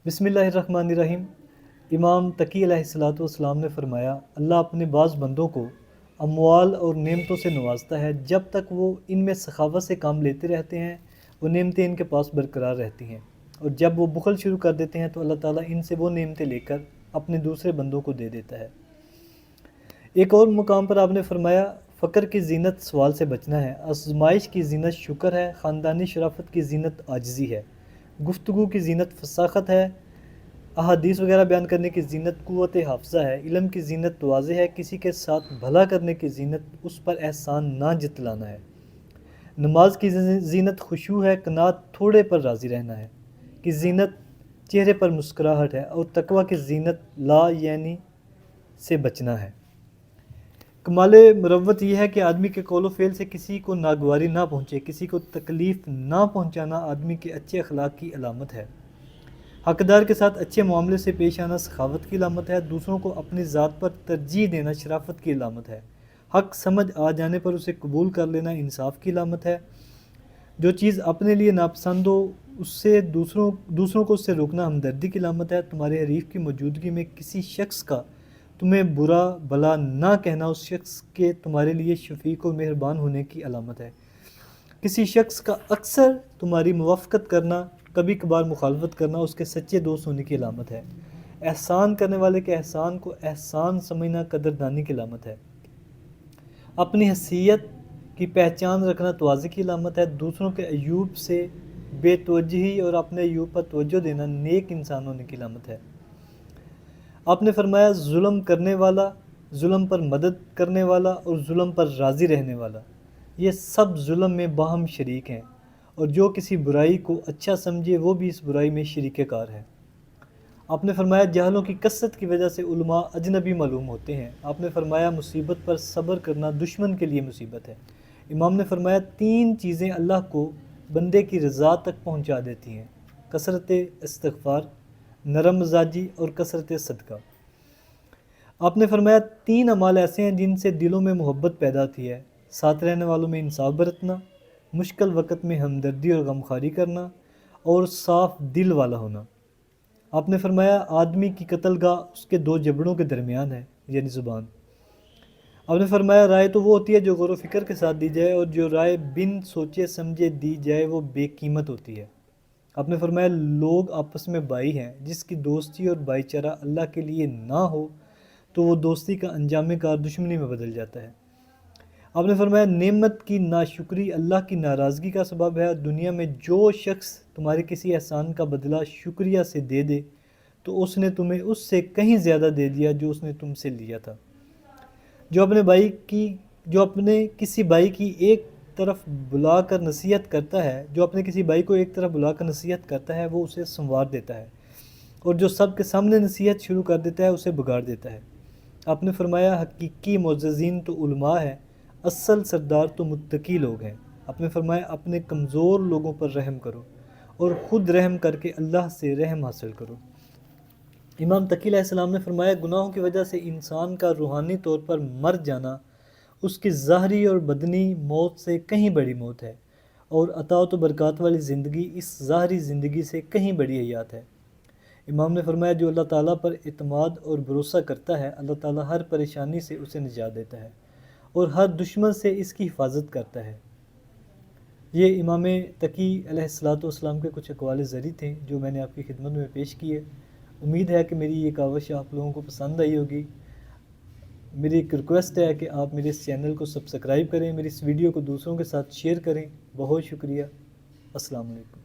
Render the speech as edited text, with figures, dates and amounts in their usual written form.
بسم اللہ الرحمن الرحیم۔ امام تقی علیہ الصلوۃ والسلام نے فرمایا، اللہ اپنے بعض بندوں کو اموال اور نعمتوں سے نوازتا ہے، جب تک وہ ان میں سخاوت سے کام لیتے رہتے ہیں وہ نعمتیں ان کے پاس برقرار رہتی ہیں، اور جب وہ بخل شروع کر دیتے ہیں تو اللہ تعالیٰ ان سے وہ نعمتیں لے کر اپنے دوسرے بندوں کو دے دیتا ہے۔ ایک اور مقام پر آپ نے فرمایا، فقر کی زینت سوال سے بچنا ہے، آزمائش کی زینت شکر ہے، خاندانی شرافت کی زینت عاجزی ہے، گفتگو کی زینت فصاحت ہے، احادیث وغیرہ بیان کرنے کی زینت قوت حافظہ ہے، علم کی زینت تواضع ہے، کسی کے ساتھ بھلا کرنے کی زینت اس پر احسان نہ جتلانا ہے، نماز کی زینت خشوع ہے، قناعت تھوڑے پر راضی رہنا ہے کی زینت چہرے پر مسکراہٹ ہے، اور تقوی کی زینت لا یعنی سے بچنا ہے۔ کمال مروت یہ ہے کہ آدمی کے قول و فعل سے کسی کو ناگواری نہ پہنچے، کسی کو تکلیف نہ پہنچانا آدمی کے اچھے اخلاق کی علامت ہے۔ حقدار کے ساتھ اچھے معاملے سے پیش آنا سخاوت کی علامت ہے، دوسروں کو اپنی ذات پر ترجیح دینا شرافت کی علامت ہے، حق سمجھ آ جانے پر اسے قبول کر لینا انصاف کی علامت ہے، جو چیز اپنے لیے ناپسند ہو اس سے دوسروں کو اس سے روکنا ہمدردی کی علامت ہے، تمہارے حریف کی موجودگی میں کسی شخص کا تمہیں برا بلا نہ کہنا اس شخص کے تمہارے لیے شفیق و مہربان ہونے کی علامت ہے، کسی شخص کا اکثر تمہاری موافقت کرنا کبھی کبھار مخالفت کرنا اس کے سچے دوست ہونے کی علامت ہے، احسان کرنے والے کے احسان کو احسان سمجھنا قدردانی کی علامت ہے، اپنی حیثیت کی پہچان رکھنا تواضع کی علامت ہے، دوسروں کے عیوب سے بے توجہی اور اپنے عیوب پر توجہ دینا نیک انسان ہونے کی علامت ہے۔ آپ نے فرمایا، ظلم کرنے والا، ظلم پر مدد کرنے والا اور ظلم پر راضی رہنے والا، یہ سب ظلم میں باہم شریک ہیں، اور جو کسی برائی کو اچھا سمجھے وہ بھی اس برائی میں شریک کار ہے۔ آپ نے فرمایا، جہلوں کی کثرت کی وجہ سے علماء اجنبی معلوم ہوتے ہیں۔ آپ نے فرمایا، مصیبت پر صبر کرنا دشمن کے لیے مصیبت ہے۔ امام نے فرمایا، 3 چیزیں اللہ کو بندے کی رضا تک پہنچا دیتی ہیں: کثرت استغفار، نرم مزاجی اور کثرت صدقہ۔ آپ نے فرمایا، 3 اعمال ایسے ہیں جن سے دلوں میں محبت پیدا ہوتی ہے: ساتھ رہنے والوں میں انصاف برتنا، مشکل وقت میں ہمدردی اور غمخواری کرنا، اور صاف دل والا ہونا۔ آپ نے فرمایا، آدمی کی قتل گاہ اس کے 2 جبڑوں کے درمیان ہے، یعنی زبان۔ آپ نے فرمایا، رائے تو وہ ہوتی ہے جو غور و فکر کے ساتھ دی جائے، اور جو رائے بن سوچے سمجھے دی جائے وہ بے قیمت ہوتی ہے۔ آپ نے فرمایا، لوگ آپس میں بھائی ہیں، جس کی دوستی اور بھائی چارہ اللہ کے لیے نہ ہو تو وہ دوستی کا انجام کار دشمنی میں بدل جاتا ہے۔ آپ نے فرمایا، نعمت کی ناشکری اللہ کی ناراضگی کا سبب ہے، اور دنیا میں جو شخص تمہارے کسی احسان کا بدلہ شکریہ سے دے دے تو اس نے تمہیں اس سے کہیں زیادہ دے دیا جو اس نے تم سے لیا تھا۔ جو اپنے کسی بھائی کی ایک طرف بلا کر نصیحت کرتا ہے وہ اسے سنوار دیتا ہے، اور جو سب کے سامنے نصیحت شروع کر دیتا ہے اسے بگاڑ دیتا ہے۔ آپ نے فرمایا، حقیقی معززین تو علماء ہے، اصل سردار تو متقی لوگ ہیں۔ آپ نے فرمایا، اپنے کمزور لوگوں پر رحم کرو اور خود رحم کر کے اللہ سے رحم حاصل کرو۔ امام تقی علیہ السلام نے فرمایا، گناہوں کی وجہ سے انسان کا روحانی طور پر مر جانا اس کی ظاہری اور بدنی موت سے کہیں بڑی موت ہے، اور عطاءت و برکات والی زندگی اس ظاہری زندگی سے کہیں بڑی حیات ہے۔ امام نے فرمایا، جو اللہ تعالیٰ پر اعتماد اور بھروسہ کرتا ہے اللہ تعالیٰ ہر پریشانی سے اسے نجات دیتا ہے اور ہر دشمن سے اس کی حفاظت کرتا ہے۔ یہ امام تقی علیہ السلام کے کچھ اقوال زری تھے جو میں نے آپ کی خدمت میں پیش کیے۔ امید ہے کہ میری یہ کاوش آپ لوگوں کو پسند آئی ہوگی۔ میری ایک ریکویسٹ ہے کہ آپ میرے اس چینل کو سبسکرائب کریں، میری اس ویڈیو کو دوسروں کے ساتھ شیئر کریں۔ بہت شکریہ۔ السلام علیکم۔